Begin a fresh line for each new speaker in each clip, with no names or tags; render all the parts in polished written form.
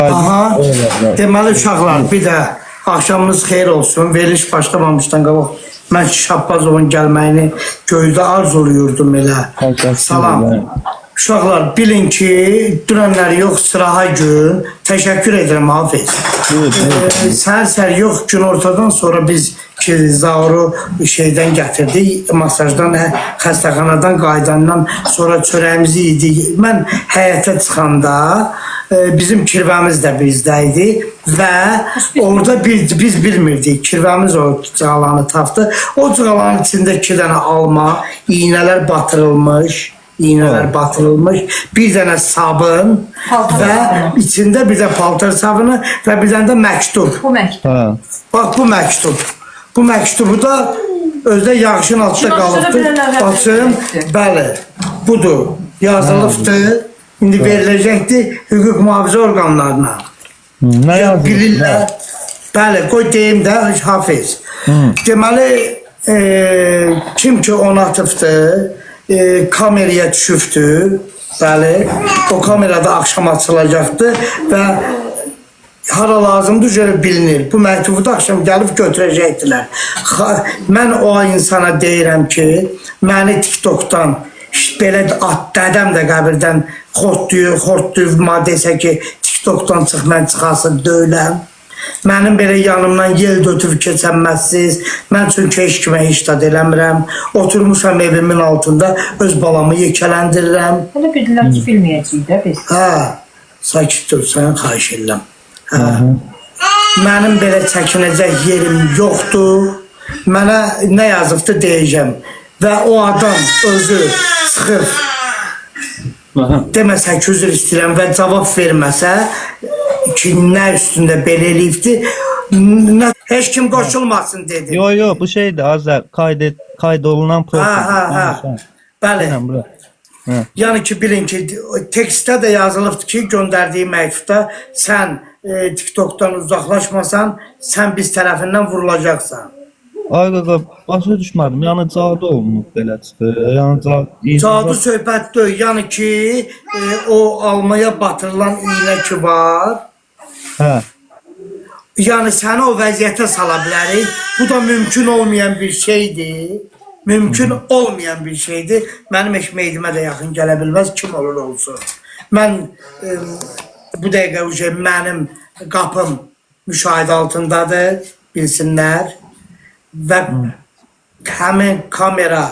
Aha, deməli uşaqlar, bir də axşamınız xeyir olsun. Veriliş başlamamışdan qabaq mən Şahbazovun gəlməyini göydə arzuluyurdum elə. Salam. Uşaqlar, bilin ki, dünənlər yox, sıraha gün. Təşəkkür edirəm, Hafiz. Səhər yox, gün ortadan sonra biz ki, Zauru şeydən gətirdik, masajdan, xəstəxanadan qaydandan sonra çörəyimizi yedik. Mən həyətə çıxanda bizim kirvəmiz də bizdəydi və orada biz bilmirdik, kirvəmiz o cığalanı tapdı. O cığalanın içində 2 dənə alma, iynələr batırılmış, bir dənə sabun və içində bir də paltar sabunu və bir dənə də məktub.
Bu məktub.
Bax, bu məktub. Bu məktubu da özdə yağışın altında qalıbdır. Baxın, bəli, budur, yazılıbdır. İndi veriləcəkdir hüquq mühafizə orqanlarına.
Nə yazılıb?
Bilirlər. Bəli, qoy deyim də, Hafiz. Deməli, kim ki onu atıbdır, kameraya düşübdür. Bəli, o kamerada axşam açılacaqdır və hara lazımdır, görə bilinir. Bu məktubu da axşam gəlib götürəcəkdilər. Mən o insana deyirəm ki, məni TikTok'dan belə dədəm də qəbirdən xortduyub desə ki, TikTok'dan çıx, mən çıxasın döyləm. Mənim belə yanımdan yel götürüb keçənməzsiz. Mən çünki heç kimə heç dad eləmirəm. Oturmuşam evimin altında, öz balamı yekələndirirəm.
Hələ bildilər ki, bilməyəcəyik də biz.
Sakit dur, sən xahiş edirəm. Mənim belə çəkinəcək yerim yoxdur. Mənə nə yazıbdır deyəcəm. Və o adam özü çıxıb deməsə ki, üzr istəyirəm və cavab verməsə ki, nə üstündə belə eləyibdir, heç kim qoşulmasın dedi.
Yox, bu şeydir, Azər, qayd olunan
program. Bəli. Yəni ki, bilin ki, tekstdə də yazılıbdır ki, göndərdiyi məktubda sən TikTok'dan uzaqlaşmasan, sən biz tərəfindən vurulacaqsan.
Ay qaqa, başa düşmədim, yəni cadu olunub belə çıxır.
Cadu söhbət deyil, yəni ki, o almaya batırılan iynə ki var, yəni səni o vəziyyətə sala bilərik. Bu da mümkün olmayan bir şeydir. Mənim eşməyidimə də yaxın gələ bilməz, kim olur olsun. Mən bu dəqiqə mənim qapım müşahidə altındadır, bilsinlər. Və həmin kamera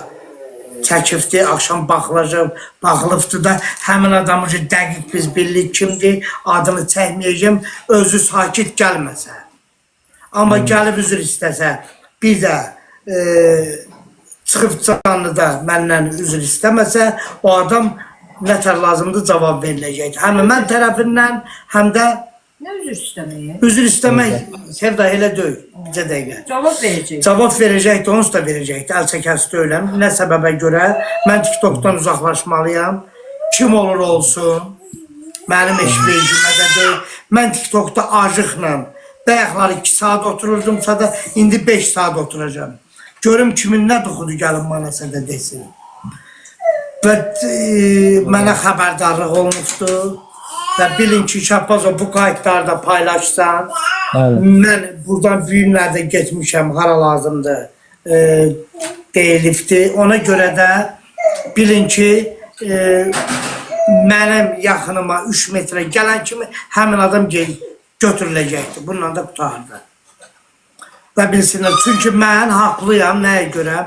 çəkibdir, axşam baxılıbdır da həmin adamı ki, dəqiq biz bilirik kimdir, adını çəkməyəcəm, özü sakit gəlməsə. Amma gəlib üzr istəsə, bir də çıxıb canlıda məndən üzr istəməsə, o adam nətər lazımdır cavab veriləcək. Həm mən tərəfindən, həm də
nə üzr istəməyə?
Üzr istəmək, Sevda, elə deyil, bizə dəqiqə.
Cavab verəcək.
Cavab verəcəkdir, onsuz da verəcəkdir, əl çəkəsi deyiləm. Nə səbəbə görə mən TikTok'dan uzaqlaşmalıyam, kim olur olsun, mənim eşveyicimə də deyil. Mən TikTok'da acıqla, bayaqlar 2 saat otururdumsa da, indi 5 saat oturacam. Görüm kimin nə duxudu gəlin manasa da desin. Və mənə xəbərdarlıq olmuşdur. Və bilin ki, Şahbazov bu qayıtlarda paylaşsan, mən buradan büyümlərdə getmişəm, hara lazımdır deyilibdir. Ona görə də bilin ki, mənim yaxınıma 3 metrə gələn kimi həmin adam götürüləcəkdir. Bununla da qutardı. Və bilsinlər, çünki mən haqlıyam, nəyə görə?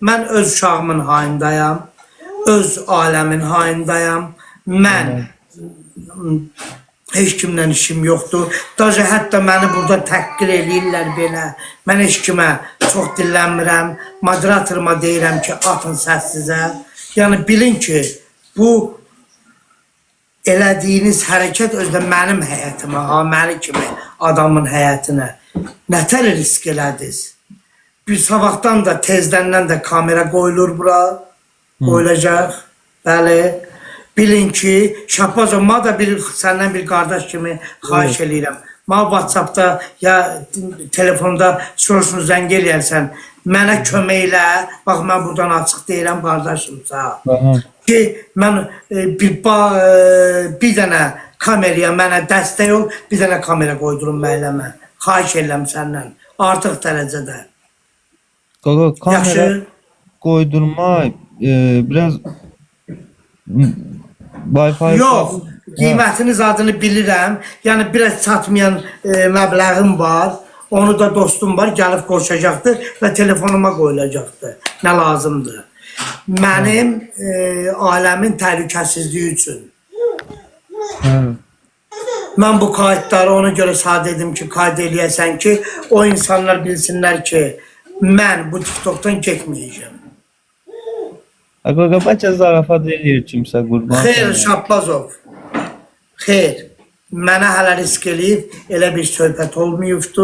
Mən öz uşağımın hayındayam, öz aləmin hayındayam, mən heç kimlə işim yoxdur. Daca hətta məni burada təhqir eləyirlər belə. Mən heç kimə çox dillənmirəm. Moderatoruma deyirəm ki, atın səssizə. Yəni bilin ki, bu elədiyiniz hərəkət özdə mənim həyətimə, məni kimi adamın həyətinə nətər risk elədiniz? Bir sabahdan da, tezdəndən də kamera qoyulur bura, qoyulacaq, bəli. Bilin ki, Şahbazov, ma da səndən bir qardaş kimi xahiş eləyirəm. Ma WhatsAppda ya telefonda soruşun, zəng eləyərsən, mənə kömək elə, bax mən buradan açıq deyirəm qardaşımsa. Ki, mən bir dənə kameraya mənə dəstək ol, bir dənə kamera qoydurun məhəlləmə. Xahiş edirəm səndən. Artıq dərəcədə.
Qaqa, kamera
Yaxşı.
qoydurma biraz Wi-Fi
Yox, qiymətiniz adını bilirəm. Yəni biraz çatmayan məbləğim var. Onu da dostum var, gəlib qoşacaqdır və telefonuma qoyulacaqdır. Nə lazımdır? Mənim ailəmin təhlükəsizliyi üçün.
Hə.
Mən bu kayıtları ona görə sadə edim ki, kayd eləyəsən ki, o insanlar bilsinlər ki, mən bu TikTokdan getməyəcəm.
Qaqa, bəlkə zarafat eləyir kimsə qurban.
Xeyr, Şabbazov. Xeyr. Mənə hələ risk eləyib, elə bir söhbət olmayıbdı.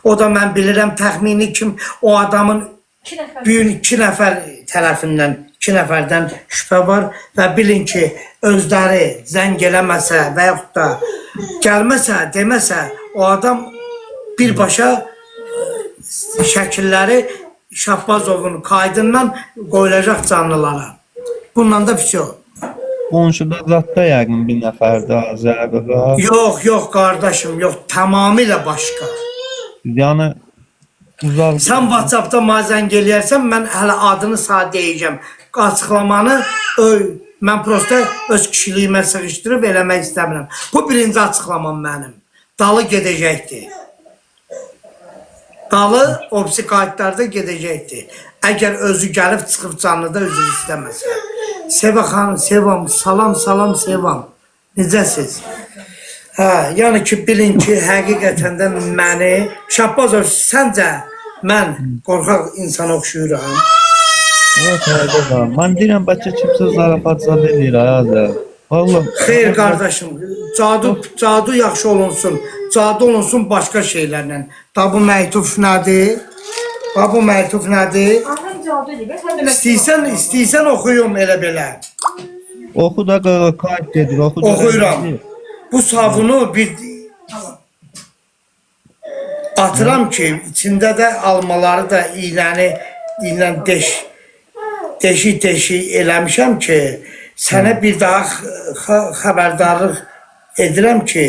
O da mən bilirəm təxmini kim o adamın iki nəfər tərəfindən, iki nəfərdən şübhə var və bilin ki, özləri zəng eləməsə və yaxud da gəlməsə, deməsə, o adam birbaşa şəkilləri Şabbazovun kaydından qoyulacaq canlılara. Bundan da fiço.
Qonşuda zatda yəqin bir nəfərdə Azərbaycan.
Yox, qardaşım, yox, tamamilə başqa.
Yəni uzaq.
Sən WhatsApp-da mazən gələyərsən, mən hələ adını sadə deyəcəm. Açıqlamanı mən prosta öz kişiliyimə sığışdırıb eləmək istəmirəm. Bu birinci açıqlamam mənim. Dalı gedəcəkdir. Dalı opsi kayıtlarda gedəcəkdir. Əgər özü gəlib çıxıb canlıda üzr istəməsə. Seva xanım, sevam, salam, sevam. Necəsiz? Hə, yəni ki, bilin ki, həqiqətən də məni, Şabbazov, səncə mən qorxaq insan oxşuyuram.
Yox, hayda. Mən deyirəm, bəlkə kimsə zarafat zad edir, Azər. Vallahi.
Xeyr, qardaşım, cadu yaxşı olunsun. Cadu olunsun başqa şeylərlə. Da bu məktub nədir? Da bu məktub nədir? İstəyirsən oxuyum elə belə.
Oxu da qaqa, kayıt gedir, oxu da.
Oxuyuram. Bu sabunu bir atıram ki, içində də almaları da ilə deşik eləmişəm ki, sənə bir daha xəbərdarlıq edirəm ki,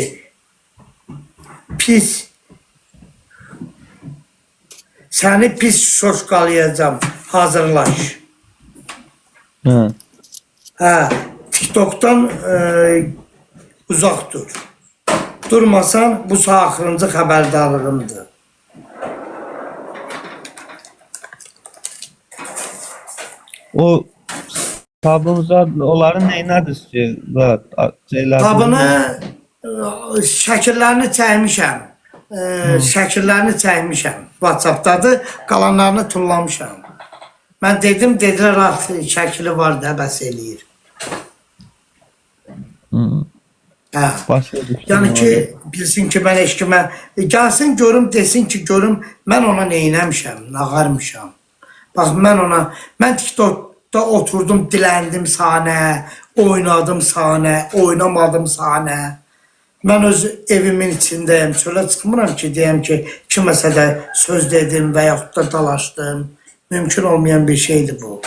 səni pis şoşqalayacam, hazırlaş. Hə, TikTok'dan uzaq dur. Durmasan, bu axırıncı xəbərdarlığımdır.
O tablomuza onların neynədir ki?
Tabını, şəkillərini çəkmişəm. Şəkillərini çəkmişəm. WhatsApp'dadır, qalanlarını tullamışam. Mən dedim, dedilər, şəkili var da, bəs eləyir. Yəni ki, bilsin ki, mən eşkimə, gəlsin görüm, desin ki, görüm, mən ona neynəmişəm, nağarmışam. Bax, mən TikTok'da oturdum, diləndim sahnə, oynadım sahnə, oynamadım sahnə. Mən öz evimin içindəyim, çölə çıxmıram ki, deyəm ki, kiməsə də söz dedim və yaxud da dalaşdım. Mümkün olmayan bir şeydir bu.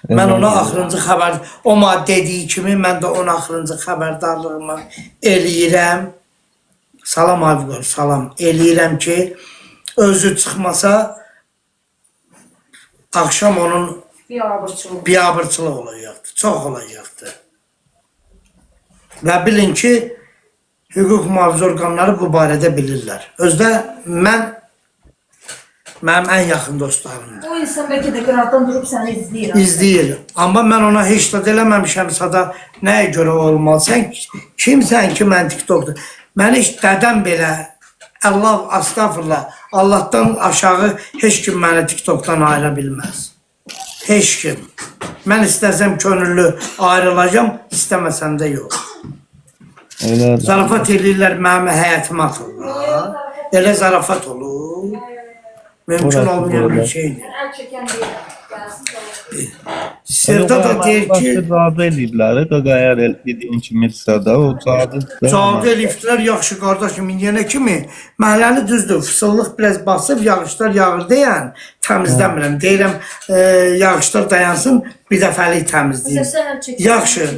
Mən ona axırıncı xəbər, o dediyi kimi, mən də ona axırıncı xəbərdarlığımı eləyirəm. Salam Avqor, salam. Eləyirəm ki, özü çıxmasa, axşam onun biabırçılıq olacaqdır, çox olacaqdır. Və bilin ki, hüquq mühafizə orqanları bu barədə bilirlər. Özdə mənim ən yaxın dostlarımdır.
O insan bəlkə də qıraqdan durub səni izləyir.
İzləyir. Amma mən ona heç də eləməmişəmsə da nəyə görə olmalı? Sən kimsən ki, mən TikTok'da? Mən heç dədəm belə, Allah, astagfirullah, Allahdan aşağı heç kim məni TikTok'dan ayıra bilməz. Heç kim. Mən istəsəm könüllü ayrılacam, istəməsəm də yox. Zarafat edirlər, mənim həyatıma atırlar. Elə zarafat olur. Mümkün olmayan bir şeydir. Sevda da deyir ki...
Cadı eləyiblər, qaqa, əgər dediyin kimidirsə də, o cadı...
Cadı eləyibdilər, yaxşı qardaşım, indiyənə kimi məhəlləni düzdür, fısıllıq biraz basıb, yağışlar yağır deyən, təmizləmirəm. Deyirəm, yağışlar dayansın, bir dəfəlik təmizləyim. Yaxşı,